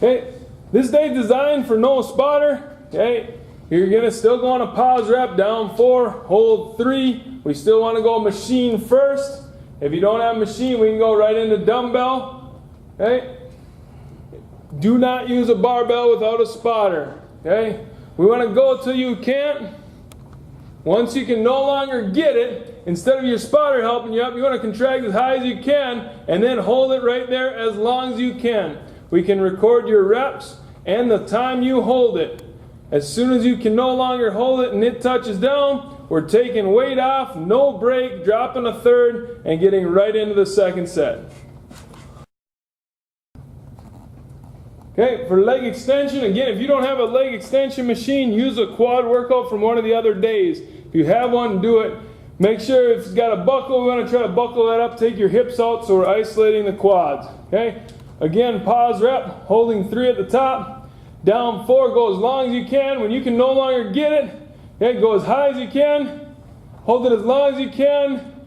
Okay, this day designed for no spotter. Okay, you're gonna still go on a pause rep, down 4, hold 3. We still want to go machine first. If you don't have machine, we can go right into dumbbell. Okay, do not use a barbell without a spotter. Okay, we want to go till you can't. Once you can no longer get it, instead of your spotter helping you up, you want to contract as high as you can and then hold it right there as long as you can. We can record your reps and the time you hold it. As soon as you can no longer hold it and it touches down, we're taking weight off, no break, dropping a third, and getting right into the second set. Okay, for leg extension, again, if you don't have a leg extension machine, use a quad workout from one of the other days. If you have one, do it. Make sure if it's got a buckle, we want to try to buckle that up, take your hips out so we're isolating the quads. Okay, again, pause rep, holding 3 at the top, down 4, go as long as you can. When you can no longer get it, okay, go as high as you can, hold it as long as you can.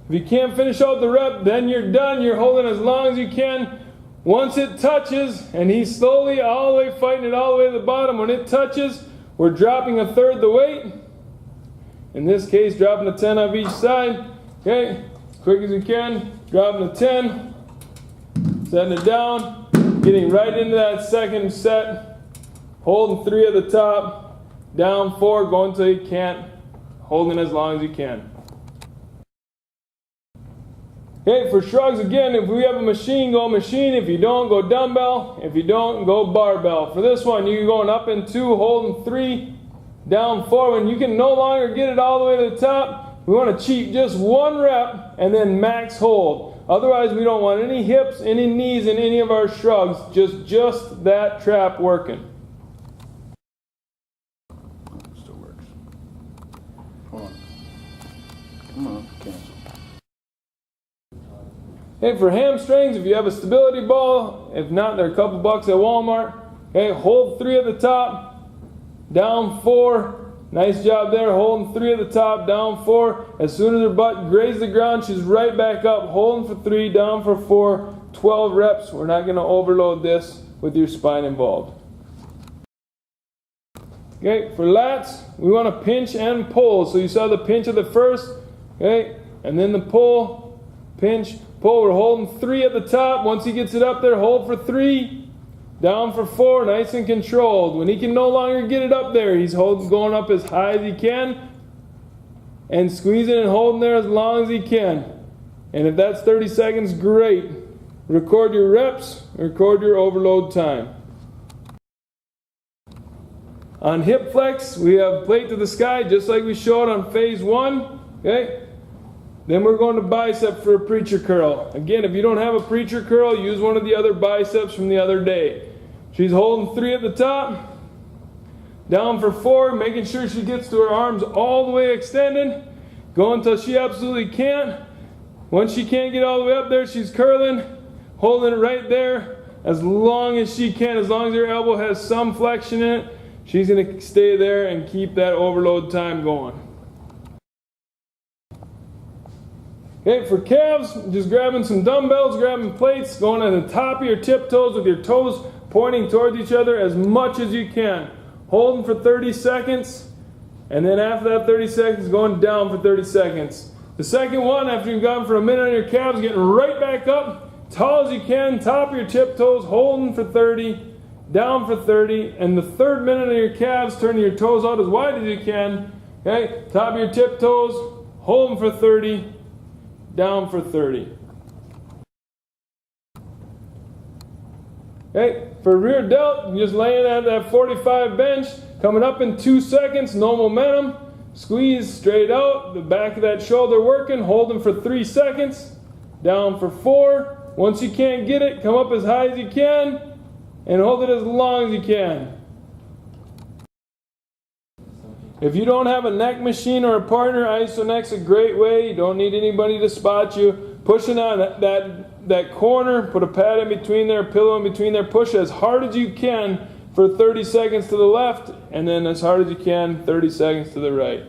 If you can't finish out the rep, then you're done. You're holding as long as you can. Once it touches, and he's slowly all the way fighting it all the way to the bottom, when it touches, we're dropping a third the weight. In this case, dropping a 10 on each side. Okay, as quick as you can, dropping a 10, setting it down, getting right into that second set, holding 3 at the top, down 4, going until you can't, holding as long as you can. Okay, for shrugs, again, if we have a machine, go machine. If you don't, go dumbbell. If you don't, go barbell. For this one, you're going up in 2, holding 3, down 4. When you can no longer get it all the way to the top, we want to cheat just 1 rep and then max hold. Otherwise, we don't want any hips, any knees in any of our shrugs. Just that trap working. Still works. Hold on. Come on, cancel. Okay, for hamstrings, if you have a stability ball, if not, they're a couple bucks at Walmart. Okay, hold 3 at the top, down 4. Nice job there, holding 3 at the top, down 4. As soon as her butt grazes the ground, she's right back up, holding for 3, down for 4. 12 reps. We're not going to overload this with your spine involved. Okay, for lats, we want to pinch and pull. So you saw the pinch of the first, okay, and then the pull, pinch, pull. We're holding 3 at the top. Once he gets it up there, hold for 3, down for 4, nice and controlled. When he can no longer get it up there, he's going up as high as he can and squeezing and holding there as long as he can. And if that's 30 seconds, great. Record your reps, record your overload time. On hip flex, we have plate to the sky, just like we showed on phase 1. Okay. Then we're going to bicep for a preacher curl. Again, if you don't have a preacher curl, use one of the other biceps from the other day. She's holding 3 at the top, down for 4, making sure she gets to her arms all the way extended. Go until she absolutely can't. Once she can't get all the way up there, she's curling, holding it right there as long as she can. As long as her elbow has some flexion in it, she's going to stay there and keep that overload time going. Okay, for calves, just grabbing some dumbbells, grabbing plates, going at the top of your tiptoes with your toes pointing towards each other as much as you can. Holding for 30 seconds, and then after that 30 seconds, going down for 30 seconds. The second one, after you've gone for a minute on your calves, getting right back up, tall as you can, top of your tiptoes, holding for 30, down for 30, and the third minute on your calves, turning your toes out as wide as you can. Okay, top of your tiptoes, holding for 30, down for 30. Okay, for rear delt, just laying at that 45 bench, coming up in 2 seconds, no momentum. Squeeze straight out, the back of that shoulder working, holding for 3 seconds, down for 4. Once you can't get it, come up as high as you can, and hold it as long as you can. If you don't have a neck machine or a partner, IsoNeck's a great way. You don't need anybody to spot you. Pushing on that corner, put a pad in between there, a pillow in between there. Push as hard as you can for 30 seconds to the left, and then as hard as you can, 30 seconds to the right.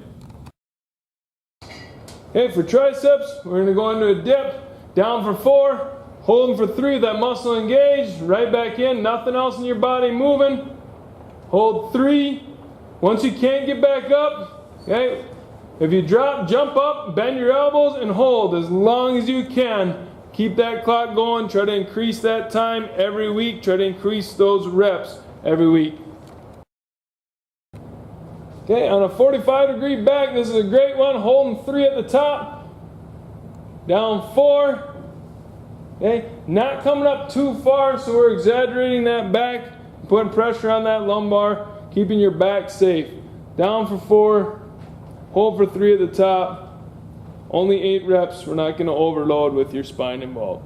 Okay, for triceps, we're going to go into a dip, down for 4, Holding for 3 with that muscle engaged. Right back in. Nothing else in your body moving. Hold 3. Once you can't get back up, okay, if you drop, jump up, bend your elbows, and hold as long as you can. Keep that clock going. Try to increase that time every week. Try to increase those reps every week. Okay, on a 45-degree back, this is a great one. Holding 3 at the top. Down 4. Okay, not coming up too far, so we're exaggerating that back, putting pressure on that lumbar, keeping your back safe. Down for 4. Hold for 3 at the top. Only 8 reps. We're not going to overload with your spine involved.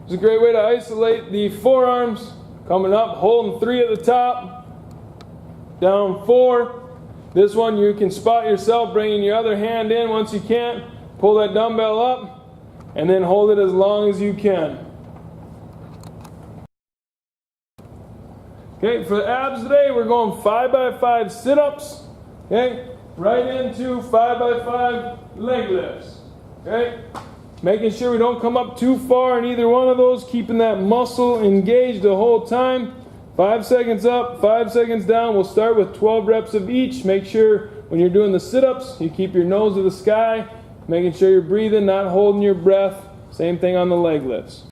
It's a great way to isolate the forearms. Coming up, holding 3 at the top. Down 4. This one you can spot yourself bringing your other hand in once you can't. Pull that dumbbell up and then hold it as long as you can. Okay, for the abs today, we're going 5x5 sit-ups. Okay, right into 5x5 leg lifts. Okay, making sure we don't come up too far in either one of those, keeping that muscle engaged the whole time. 5 seconds up, 5 seconds down. We'll start with 12 reps of each. Make sure when you're doing the sit-ups, you keep your nose to the sky, making sure you're breathing, not holding your breath. Same thing on the leg lifts.